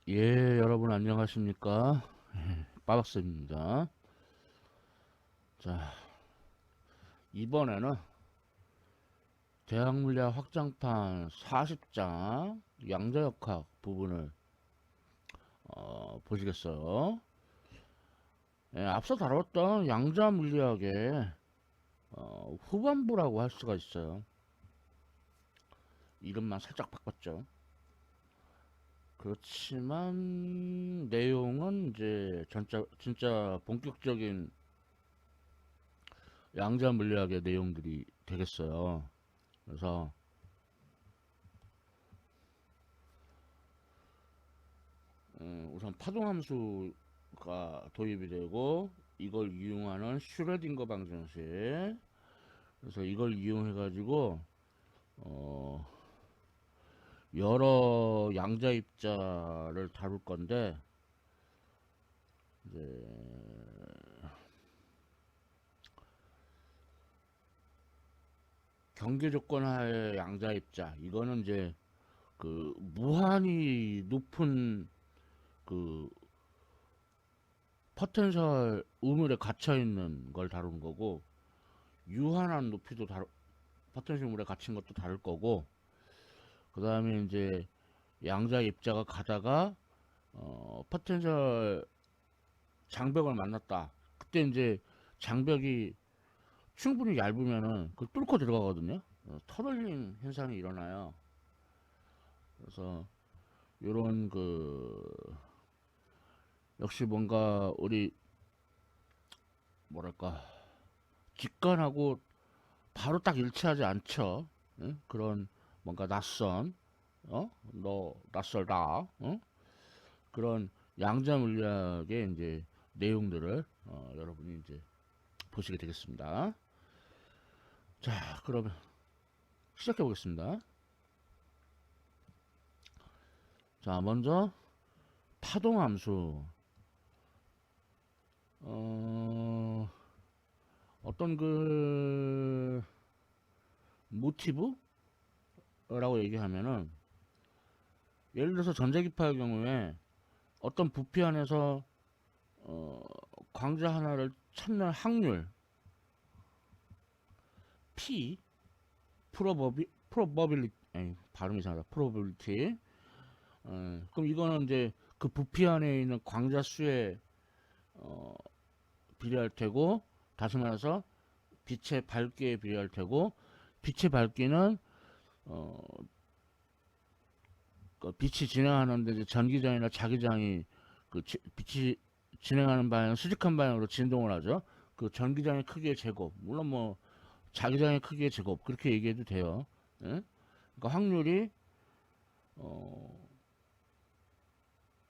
예, 여러분 안녕하십니까? 빠박쌤입니다. 자, 이번에는 대학물리학 확장판 40장 양자역학 부분을 보시겠어요? 예, 앞서 다뤘던 양자물리학의 후반부라고 할 수가 있어요. 이름만 살짝 바꿨죠. 그렇지만 내용은 이제 진짜 본격적인 양자물리학의 내용들이 되겠어요. 그래서 우선 파동함수가 도입이 되고 이걸 이용하는 슈레딩거 방정식. 그래서 이걸 이용해 가지고 어 여러 양자 입자를 다룰 건데, 이제 경계 조건 하에 양자 입자, 이거는 이제 그 무한히 높은 그 포텐셜 우물에 갇혀 있는 걸 다루는 거고, 유한한 높이도 포텐셜 우물에 갇힌 것도 다룰 거고, 그 다음에 이제 양자 입자가 가다가 포텐셜 장벽을 만났다. 그때 이제 장벽이 충분히 얇으면은 그걸 뚫고 들어가거든요. 터널링 현상이 일어나요. 그래서 요런 역시 뭔가 우리 뭐랄까 직관하고 바로 딱 일치하지 않죠. 응? 그런 뭔가 낯선, 너 낯설다, 그런 양자 물리학의 이제 내용들을 여러분이 이제 보시게 되겠습니다. 자, 그러면 시작해 보겠습니다. 자, 먼저 파동함수. 어떤 모티브라고 얘기하면은, 예를 들어서 전자기파의 경우에 어떤 부피 안에서 어, 광자 하나를 찾는 확률 P, 프로버빌리티, 아니, 발음이 이상하다. 프로버빌리티. 그럼 이거는 이제 그 부피 안에 있는 광자 수에 어, 비례할 테고, 다시 말해서 빛의 밝기에 비례할 테고, 빛의 밝기는 어, 그 빛이 진행하는데 이제 전기장이나 자기장이 빛이 진행하는 방향, 수직한 방향으로 진동을 하죠. 그 전기장의 크기의 제곱, 물론 뭐 자기장의 크기의 제곱 그렇게 얘기해도 돼요. 예? 그러니까 확률이 어,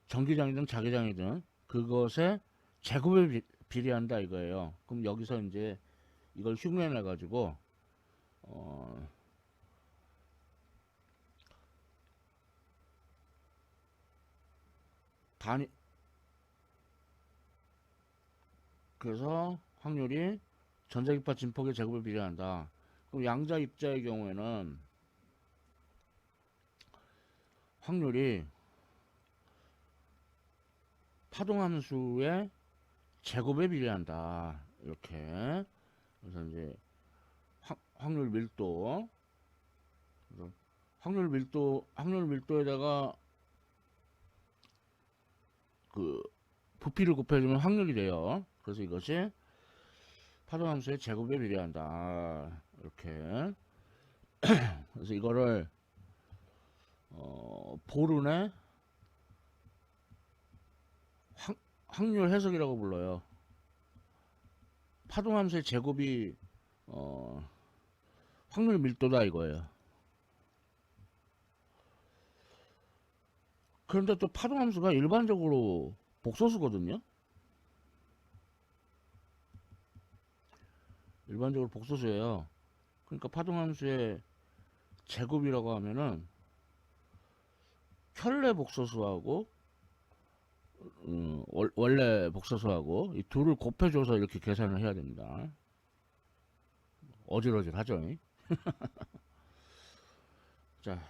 전기장이든 자기장이든 그것의 제곱에 비례한다 이거예요. 그럼 여기서 이제 이걸 흉내내 가지고 어, 단위, 그래서 확률이 전자기파 진폭의 제곱에 비례한다. 그럼 양자 입자의 경우에는 확률이 파동함수의 제곱에 비례한다. 이렇게. 그래서 이제 확률 밀도, 그래서 확률 밀도에다가 그 부피를 곱해주면 확률이 돼요. 그래서 이것이 파동함수의 제곱에 비례한다. 이렇게. 그래서 이거를 보른의 확률 해석이라고 불러요. 파동함수의 제곱이 어, 확률 밀도다 이거예요. 그런데 또 파동함수가 일반적으로 복소수거든요. 일반적으로 복소수예요. 그러니까 파동함수의 제곱이라고 하면은 켤레 복소수하고 원래 복소수하고 이 둘을 곱해줘서 이렇게 계산을 해야 됩니다. 어질어질하죠. 자,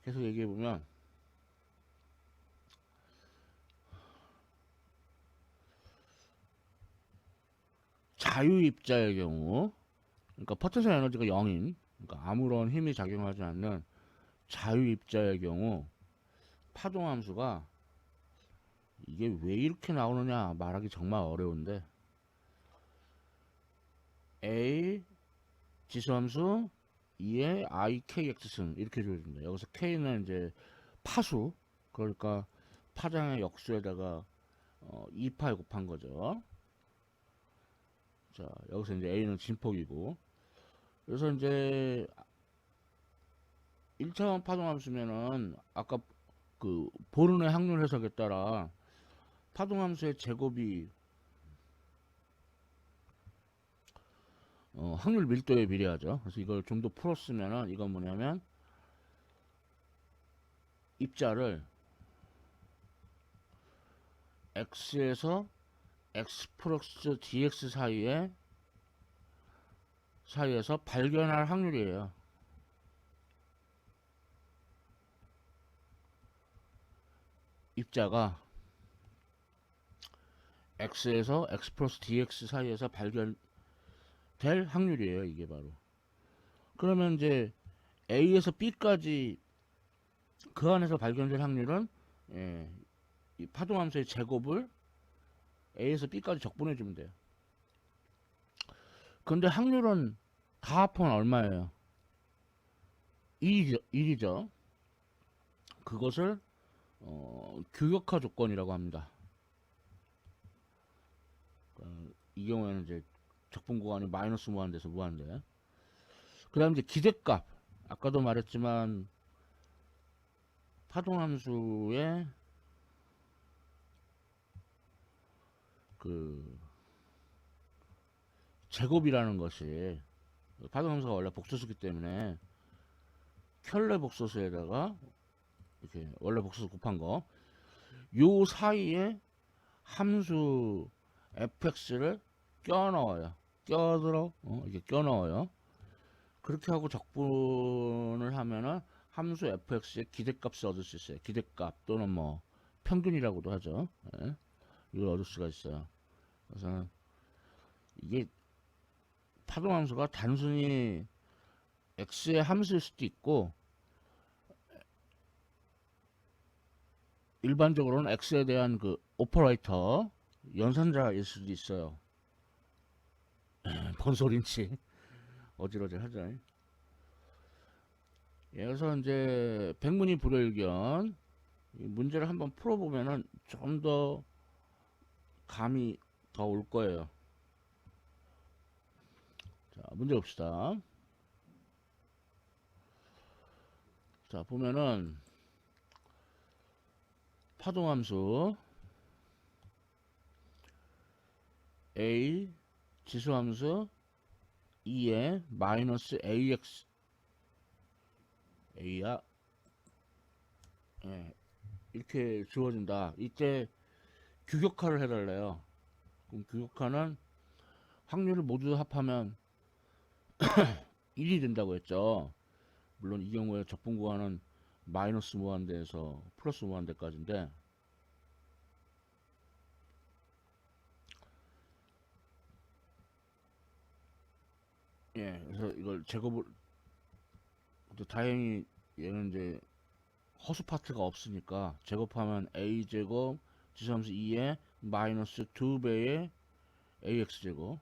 계속 얘기해 보면 자유입자의 경우, 그러니까 포텐셜 에너지가 0인, 그러니까 아무런 힘이 작용하지 않는 자유입자의 경우 파동함수가 이게 왜 이렇게 나오느냐 말하기 정말 어려운데, A 지수함수 2의 ikx승 이렇게 줘줍니다. 여기서 k는 이제 파수, 그러니까 파장의 역수에다가 2파에 곱한 거죠. 자, 여기서 이제 a는 진폭이고, 그래서 이제 1차원 파동함수면은 아까 그 보른의 확률 해석에 따라 파동함수의 제곱이 확률 밀도에 비례하죠. 그래서 이걸 좀 더 풀었으면은 이건 뭐냐면 입자를 x에서 x 플러스 dx 사이에서 발견할 확률이에요. 입자가 x에서 x 플러스 dx 사이에서 발견될 확률이에요. 이게 바로. 그러면 이제 a에서 b까지 그 안에서 발견될 확률은 이 파동함수의 제곱을 a에서 b까지 적분해 주면 돼요. 근데 확률은 다 합하면 얼마예요? 1이죠. 그것을 규격화 조건이라고 합니다. 이 경우에는 이제 적분 구간이 마이너스 무한대에서 무한대. 그 다음 이제 기대값. 아까도 말했지만 파동함수의 그 제곱이라는 것이, 파동함수가 원래 복소수기 때문에 켤레 복소수에다가 이렇게 원래 복소수 곱한 거, 요 사이에 함수 fx를 껴 넣어요. 이렇게 껴 넣어요. 그렇게 하고 적분을 하면은 함수 fx의 기대값을 얻을 수 있어요. 기대값 또는 뭐 평균이라고도 하죠. 예, 이걸 얻을 수가 있어요. 그래서 이게 파동함수가 단순히 x의 함수일 수도 있고, 일반적으로는 x에 대한 그 오퍼레이터 연산자일 수도 있어요. 뭔 소린지 어지러지 하죠. 예, 그래서 이제 백문이 불여일견 문제를 한번 풀어보면은 좀 더 감이 더 올 거예요. 자, 문제 봅시다. 자, 보면은 파동함수 a 지수함수 2에 마이너스 ax a야, 예, 이렇게 주어진다. 이때 규격화를 해달래요. 그럼 규격화는 확률을 모두 합하면 1이 된다고 했죠. 물론 이 경우에 적분 구간은 마이너스 무한대에서 플러스 무한대까지인데, 예, 그래서 이걸 제곱을, 다행히 얘는 이제 허수 파트가 없으니까 제곱하면 a제곱 지수함수 2에 마이너스 2배의 ax제곱.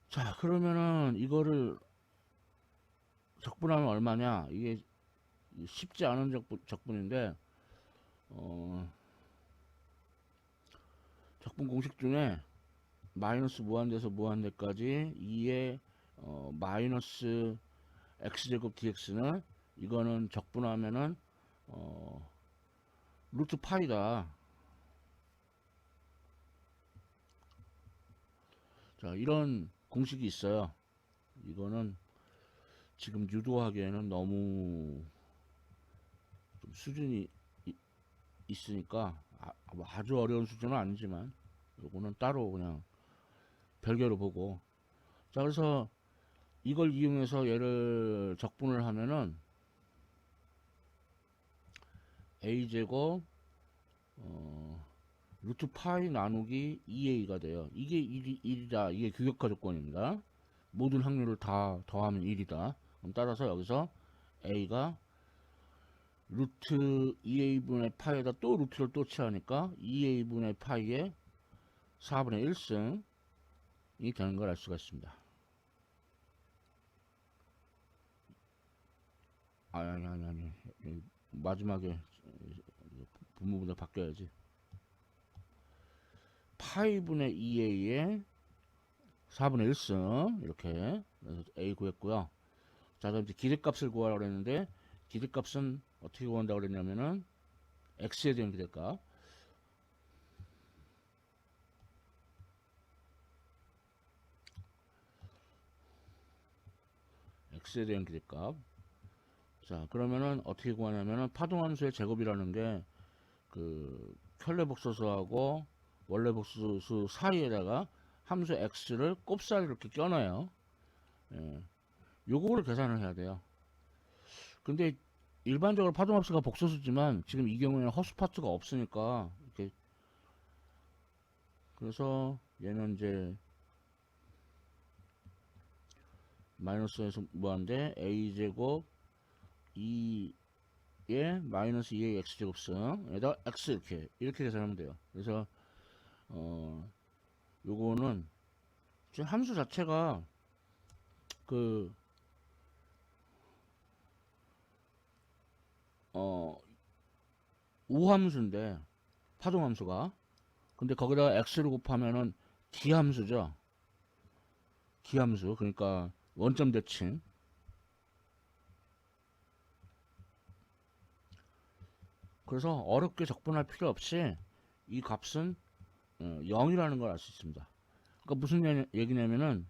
자, 그러면은 이거를 적분하면 얼마냐? 이게 쉽지 않은 적분인데, 적분 공식 중에 마이너스 무한대에서 무한대까지 2의 마이너스 x제곱 dx는, 이거는 적분하면은 루트 파이다. 자, 이런 공식이 있어요. 이거는 지금 유도하기에는 너무 좀 수준이 있으니까 뭐 아주 어려운 수준은 아니지만 요거는 따로 그냥 별개로 보고. 자, 그래서 이걸 이용해서 얘를 적분을 하면은 a제곱 루트 파이 나누기 2a가 돼요. 이게 1이다. 이게 규격화 조건입니다. 모든 확률을 다 더하면 1이다. 그럼 따라서 여기서 a가 루트 2a분의 파이에다 또 루트를 또 취하니까 2a분의 파이에 4분의 1승이 되는 걸 알 수가 있습니다. 아니. 마지막에 분모분을 바뀌어야지. 파이분의 2a에 4분의 1승 이렇게 그래서 a 구했고요. 자, 그럼 이제 기대값을 구하라고 그랬는데 기대값은 어떻게 구한다고 그랬냐면은 x에 대한 기대값 x에 대한 기대값. 자, 그러면은 어떻게 구하냐면은 파동함수의 제곱이라는 게 그 켤레 복소수하고 원래 복소수 사이에다가 함수 x를 곱살 이렇게 껴놔요. 예. 요거를 계산을 해야 돼요. 근데 일반적으로 파동함수가 복소수지만 지금 이 경우에는 허수 파트가 없으니까 이렇게 그래서 얘는 이제 마이너스에서 무한대 a제곱 2에 마이너스 2의 x제곱승에다 x 이렇게 계산하면 돼요. 그래서 요거는 지금 함수 자체가 그 우함수인데 파동함수가 근데 거기다가 x를 곱하면은 기함수죠. 기함수 그러니까 원점 대칭. 그래서 어렵게 적분할 필요 없이 이 값은 0이라는 걸 알 수 있습니다. 그러니까 무슨 얘기냐면은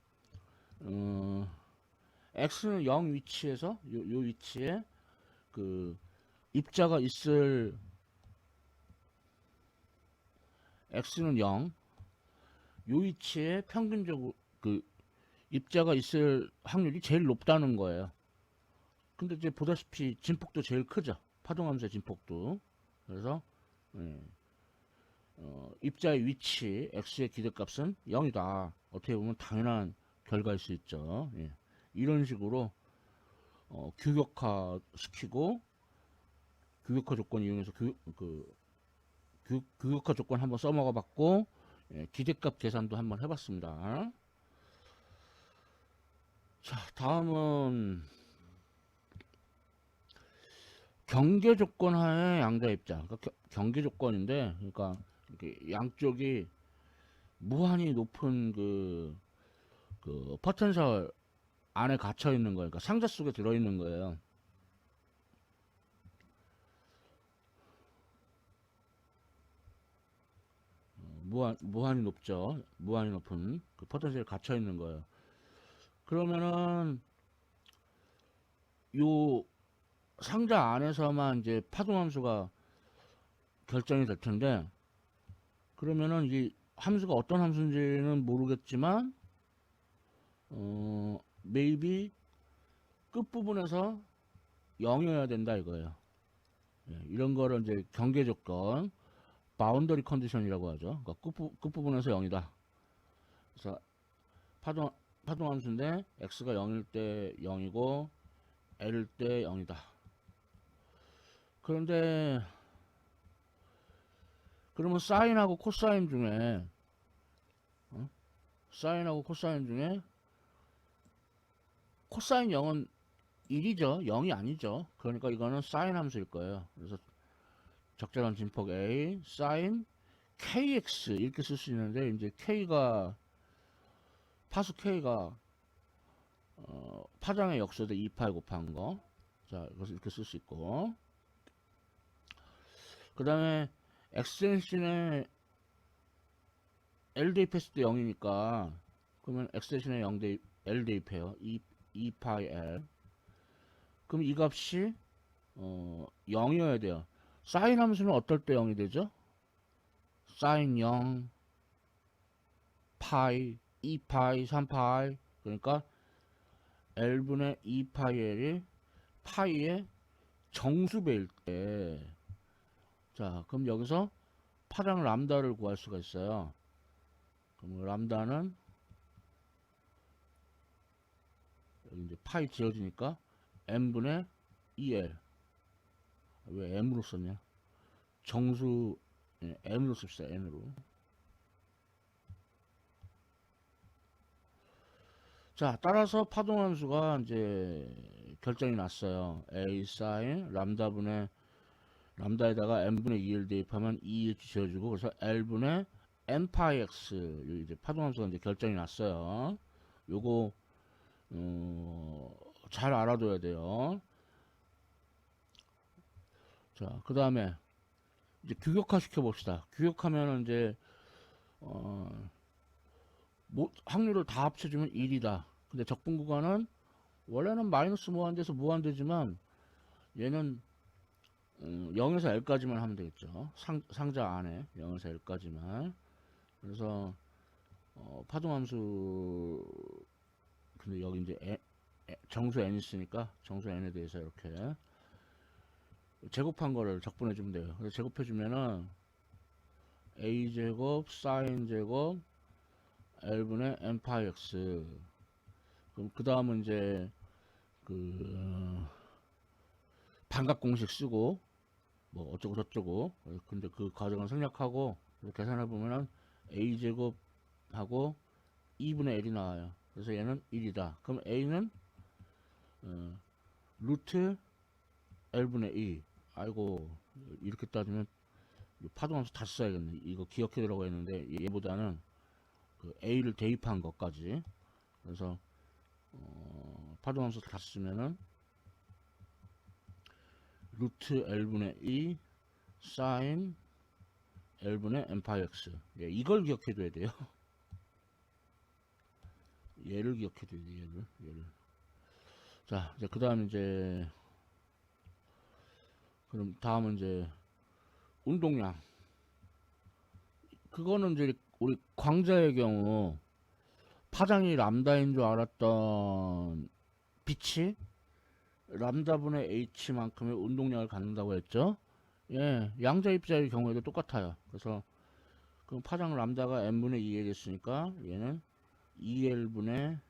x는 0 위치에서 요 위치에 그 입자가 있을 x는 0, 요 위치에 평균적으로 그 입자가 있을 확률이 제일 높다는 거예요. 근데 이제 보다시피 진폭도 제일 크죠. 파동함수의 진폭도. 그래서 입자의 위치 x의 기대값은 0이다. 어떻게 보면 당연한 결과일 수 있죠. 예. 이런 식으로 규격화 시키고 규격화 조건 이용해서 규격화 조건 한번 써먹어 봤고 기대값 계산도 한번 해봤습니다. 자, 다음은 경계 조건 하에 양자 입자. 그러니까 경계 조건인데, 그러니까 양쪽이 무한히 높은 그 포텐셜 안에 갇혀 있는 거예요. 그러니까 상자 속에 들어 있는 거예요. 무한히 높죠. 무한히 높은 그 포텐셜에 갇혀 있는 거예요. 그러면은 요 상자 안에서만 이제 파동함수가 결정이 될 텐데, 그러면은 이 함수가 어떤 함수인지는 모르겠지만, maybe 끝부분에서 0이어야 된다 이거예요. 예, 이런 거를 이제 경계 조건, 바운더리 컨디션이라고 하죠. 그러니까 끝부분에서 0이다. 그래서 파동함수인데 x가 0일 때 0이고 l일 때 0이다. 그런데 그러면 사인하고 코사인 중에 사인하고 코사인 중에 코사인 0은 1이죠. 0이 아니죠. 그러니까 이거는 사인 함수일 거예요. 그래서 적절한 진폭 A, 사인 KX 이렇게 쓸 수 있는데 이제 K가 파수 K가 파장의 역수대 2파이 곱한 거. 자, 이것을 이렇게 쓸 수 있고. 그 다음에 X L 대입했을 때 0이니까 그러면 X 대신에 0 대입, L 대입해요. 2파이 L. 그럼 이 값이 0이어야 돼요. 사인 함수는 어떨 때 0이 되죠? 사인 0, 파이, 2파이, 3파이. 그러니까 L분의 2파이 L이 파이의 정수배일 때. 자, 그럼 여기서 파장 람다를 구할 수가 있어요. 그럼 람다는 여기 이제 파이 지어지니까 n분의 2l. 왜 m으로 썼냐? 정수 n으로 씁시다. n으로. 자, 따라서 파동함수가 이제 결정이 났어요. a sin 람다분의 람다에다가 n분의 2를 대입하면 2를 지어주고, 그래서 l분의 n 파이 x 이제 파동함수가 이제 결정이 났어요. 요거 잘 알아둬야 돼요. 자, 그 다음에 이제 규격화 시켜 봅시다. 규격하면 이제 확률을 다 합쳐주면 1이다. 근데 적분 구간은 원래는 마이너스 무한대에서 무한대지만 얘는 0에서 L까지만 하면 되겠죠. 상자 안에 0에서 L까지만. 그래서 파동함수 근데 여기 이제 정수 n 있으니까 정수 n에 대해서 이렇게 제곱한 거를 적분해 주면 돼요. 그래서 제곱해 주면은 a 제곱 sin 제곱 l분의 n 파이 x. 그럼 그 다음은 이제 그 반값 공식 쓰고 뭐 어쩌고 저쩌고, 근데 그 과정을 생략하고 계산해 보면은 a 제곱하고 2분의 l이 나와요. 그래서 얘는 1이다. 그럼 a는 루트 l분의 2. 아이고, 이렇게 따지면 파동함수 다시 써야겠네. 이거 기억해 두라고 했는데 얘보다는 그 a를 대입한 것까지. 그래서 파동함수 다시 쓰면은 루트 l분의 2 sin l분의 n 파이 x. 예, 이걸 기억해 둬야 돼요. 얘를 기억해 둬야 돼요. 얘를. 자, 이제 그 다음 이제 그럼 다음은 이제 운동량. 그거는 이제 우리 광자의 경우 파장이 람다인 줄 알았던 빛이 람다분의 h만큼의 운동량을 갖는다고 했죠. 예, 양자 입자의 경우에도 똑같아요. 그래서 그 파장 람다가 n분의 2에 됐으니까 얘는 2l분의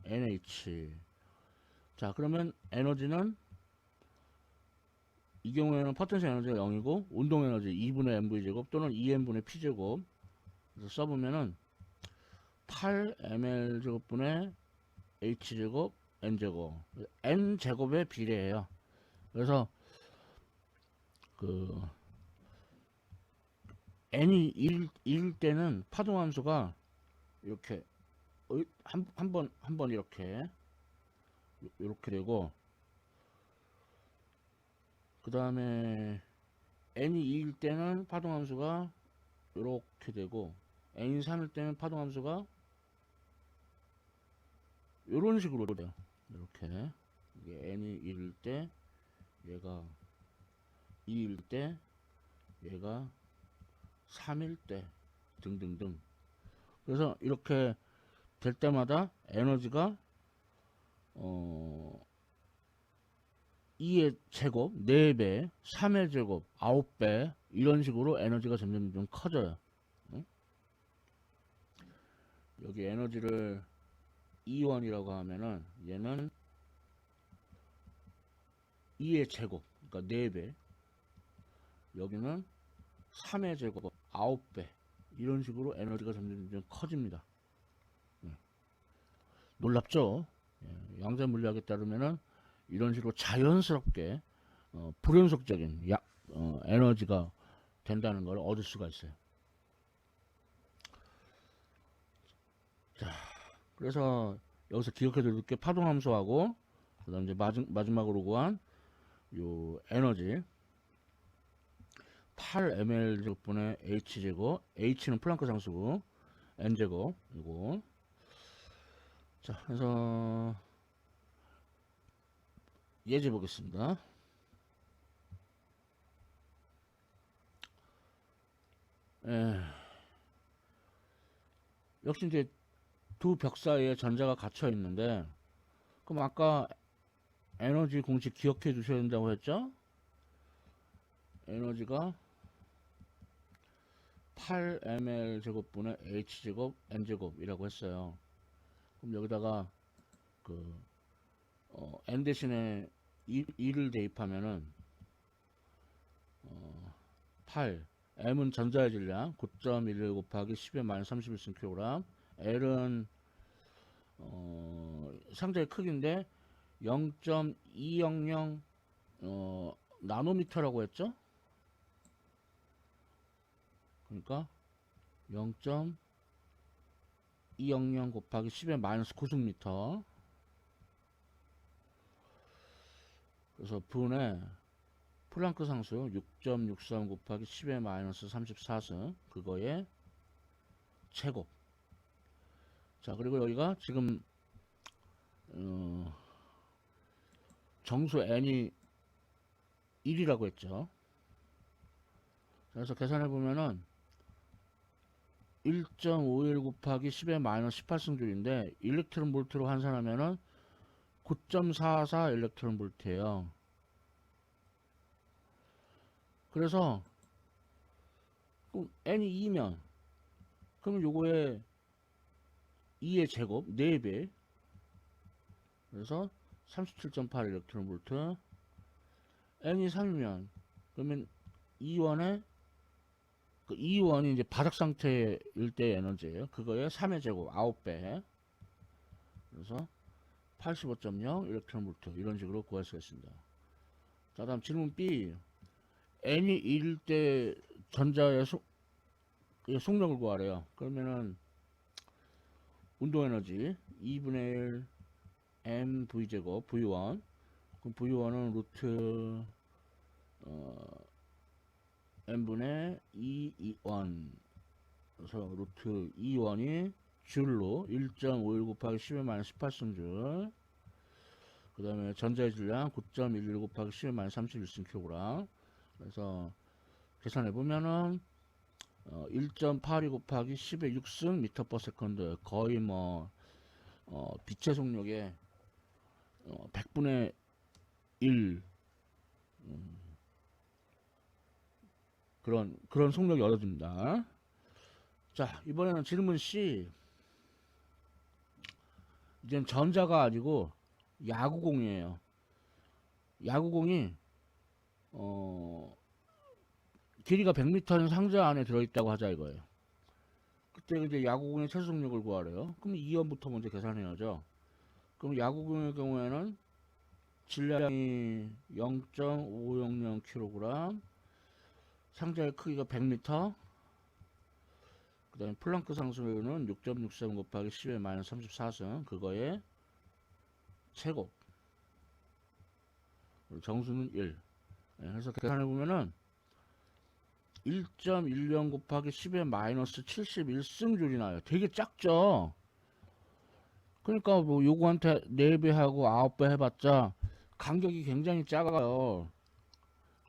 nh. 자, 그러면 에너지는 이 경우에는 포텐셜 에너지가 0이고 운동 에너지 2분의 mv 제곱 또는 2m분의 p 제곱. 그래서 써보면은 8ml 제곱분의 h 제곱 n 제곱. n 제곱에 비례해요. 그래서 그 n이 1일 때는 파동함수가 이렇게 한 번 이렇게 되고, 그 다음에 n이 2일 때는 파동함수가 이렇게 되고, n이 3일 때는 파동함수가 이런 식으로 돼요. 이렇게. 이게 n이 1일 때, 얘가 2일 때, 얘가 3일 때, 등등등. 그래서 이렇게 될 때마다 에너지가 2의 제곱 4배, 3의 제곱 9배, 이런 식으로 에너지가 점점 좀 커져요. 응? 여기 에너지를 E1이라고 하면은 얘는 2의 제곱, 그러니까 4배, 여기는 3의 제곱 9배, 이런 식으로 에너지가 점점 좀 커집니다. 놀랍죠? 양자 물리학에 따르면은 이런 식으로 자연스럽게 불연속적인 에너지가 된다는 걸 얻을 수가 있어요. 자, 그래서 여기서 기억해 둘 게 파동함수하고 그다음 이제 마지막으로 구한 요 에너지 8ml 제곱분의 h 제곱, h는 플랑크 상수고 n 제곱 이거. 자, 그래서 예제 보겠습니다. 역시 이제 두 벽 사이에 전자가 갇혀 있는데, 그럼 아까 에너지 공식 기억해 두셔야 된다고 했죠? 에너지가 8ml 제곱분의 h 제곱 n 제곱이라고 했어요. 그럼 여기다가 그 n 대신에 2를 대입하면은 8 m은 전자의 질량 9.11 곱하기 10의 마이너스 31승 L은 상자의 크기인데 0.200 나노미터라고 했죠. 그러니까 0.200 곱하기 10의 마이너스 9승미터. 그래서 분의 플랑크 상수 6.63 곱하기 10의 마이너스 34승 그거의 제곱. 자, 그리고 여기가 지금 정수 n이 1이라고 했죠. 그래서 계산해 보면은 1.51 곱하기 10의 마이너스 18승줄인데 일렉트론 볼트로 환산하면은 9.44 일렉트론 볼트예요. 그래서 n이 2면 그러면 요거에 2의 제곱 4배. 그래서 37.8 일렉트론 볼트. n이 3이면 그러면 E1에 그 E1이 이제 바닥 상태일 때 에너지예요. 그거에 3의 제곱 9배. 그래서 85.0 일렉트론 볼트 이런 식으로 구할 수가 있습니다. 자, 다음 질문 B. n이 1일 때 전자의 속력을 구하래요. 그러면은 운동 에너지 2분의 1 mv 제곱 v1. 그럼 v1은 루트 n분의 2e1. 그래서 루트 e1이 줄로 1.51 곱하기 10의 마이너스 18승줄. 그 다음에 전자의 질량 9.11 곱하기 10의 마이너스 31승 그래서 계산해보면은 1.82 곱하기 10의 6승 미터 퍼 세컨드. 거의 뭐 빛의 속력의 100분의 1 그런 속력이 얻어집니다. 자, 이번에는 질문 C. 이젠 전자가 아니고 야구공이에요. 야구공이 길이가 100m인 상자 안에 들어있다고 하자 이거예요. 그때 이제 야구공의 최소 속력을 구하래요. 그럼 2원부터 먼저 계산해야죠. 그럼 야구공의 경우에는 질량이 0.500kg, 상자의 크기가 100m, 그 다음에 플랑크 상수는 6.63 곱하기 10의 마이너스 34승 그거의 제곱. 정수는 1. 그래서 계산해보면은 1.10 곱하기 10의 마이너스 71승줄이 나요. 되게 작죠. 그러니까 뭐 요거한테 4배하고 9배 해봤자 간격이 굉장히 작아요.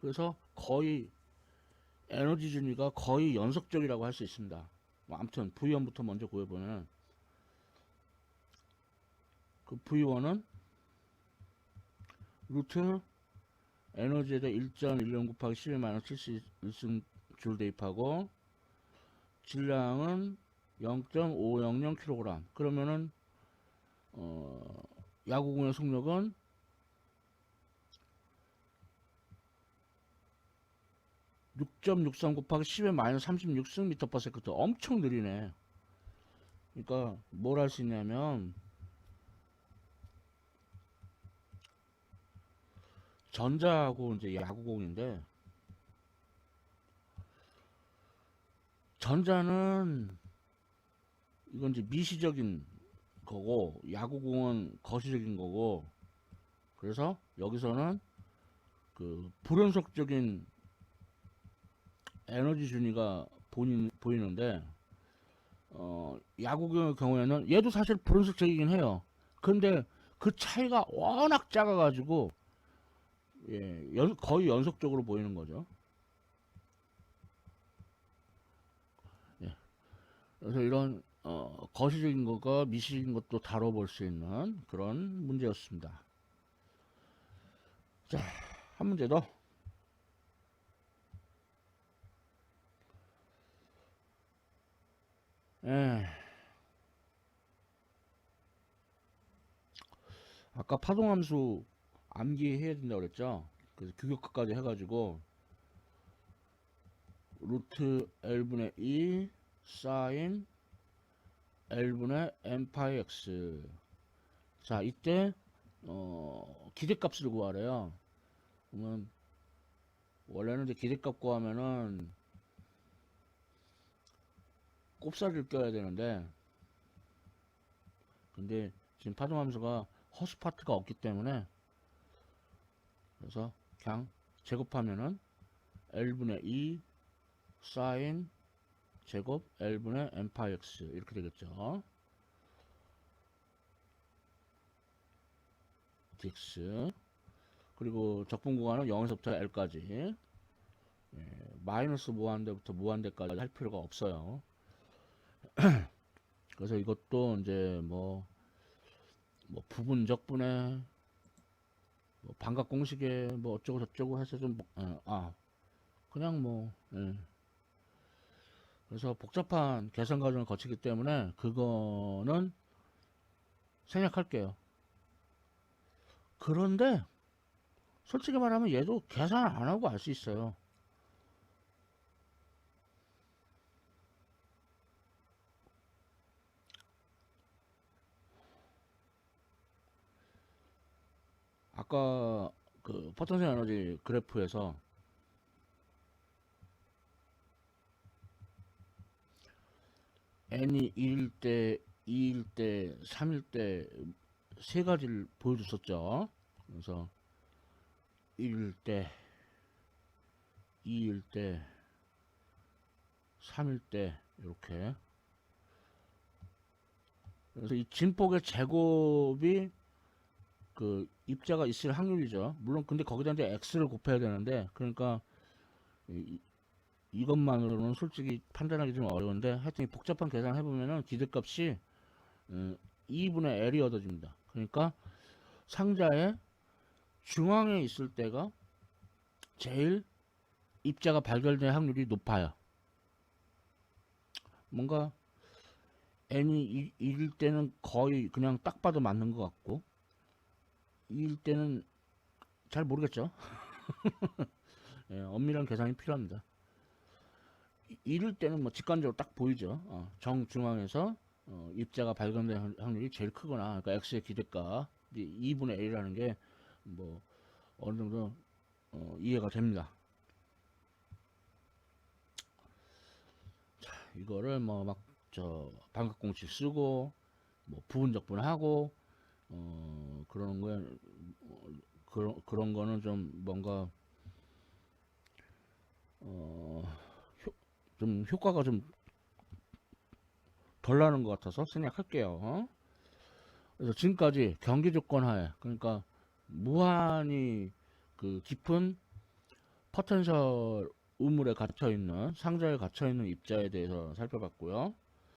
그래서 거의 에너지 준위가 거의 연속적이라고 할 수 있습니다. 뭐 아무튼 V1부터 먼저 구해보면 그 V1은 루트 에너지에다 1.10 곱하기 10의 마이너스 71승줄 대입하고 질량은 0.500kg. 그러면은 야구공의 속력은 6.63 곱하기 10의 마이너스 36승 미터 퍼 세컨드. 엄청 느리네. 그러니까 뭘 할 수 있냐면 전자하고 이제 야구공인데 전자는 이건 이제 미시적인 거고 야구공은 거시적인 거고, 그래서 여기서는 그 불연속적인 에너지 준위가 보이는데 야구공의 경우에는 얘도 사실 불연속적이긴 해요. 근데 그 차이가 워낙 작아 가지고 거의 연속적으로 보이는 거죠. 예. 그래서 이런 거시적인 것과 미시적인 것도 다뤄볼 수 있는 그런 문제였습니다. 자, 한 문제 더. 에, 아까 파동함수 암기해야 된다고 그랬죠? 그래서 규격화까지 해가지고 루트 L분의 2 사인 L분의 M 파이 X. 자, 이때 기대값을 구하래요. 그러면 원래는 이제 기대값 구하면은 곱살이를 껴야 되는데, 근데 지금 파동함수가 허수 파트가 없기 때문에, 그래서 그냥 제곱하면은 L분의 2 사인 제곱 L분의 M 파이 X 이렇게 되겠죠. dx. 그리고 적분 구간은 0에서부터 L까지. 마이너스 무한대부터 무한대까지 할 필요가 없어요. 그래서 이것도 이제 뭐 부분적분에 뭐 반각 공식에 뭐 어쩌고 저쩌고 해서 좀 그냥 그래서 복잡한 계산 과정을 거치기 때문에 그거는 생략할게요. 그런데 솔직히 말하면 얘도 계산 안 하고 알 수 있어요. 아까 그 포텐셜 에너지 그래프에서 n이 1일 때, 2일 때, 3일 때 세 가지를 보여줬었죠. 그래서 1일 때, 2일 때, 3일 때 이렇게. 그래서 이 진폭의 제곱이 그 입자가 있을 확률이죠. 물론 근데 거기다 이제 x를 곱해야 되는데, 그러니까 이것만으로는 솔직히 판단하기 좀 어려운데, 하여튼 복잡한 계산 해보면은 기대값이 2분의 L이 얻어집니다. 그러니까 상자의 중앙에 있을 때가 제일 입자가 발견될 확률이 높아요. 뭔가 n이 1일 때는 거의 그냥 딱 봐도 맞는 것 같고, 2일 때는 잘 모르겠죠. 예, 엄밀한 계산이 필요합니다. 1일 때는 뭐 직관적으로 딱 보이죠. 정중앙에서 입자가 발견될 확률이 제일 크거나, 그러니까 x의 기대값 2분의 L이라는 게 뭐 어느 정도 이해가 됩니다. 이거를 뭐 막 반각공식 쓰고 뭐 부분적분하고 그런 거에 그런 거는 좀 뭔가 좀 효과가 좀 덜 나는 것 같아서 생략할게요. 그래서 지금까지 경기 조건 하에, 그러니까 무한히 그 깊은 포텐셜 우물에 갇혀 있는, 상자에 갇혀 있는 입자에 대해서 살펴봤고요.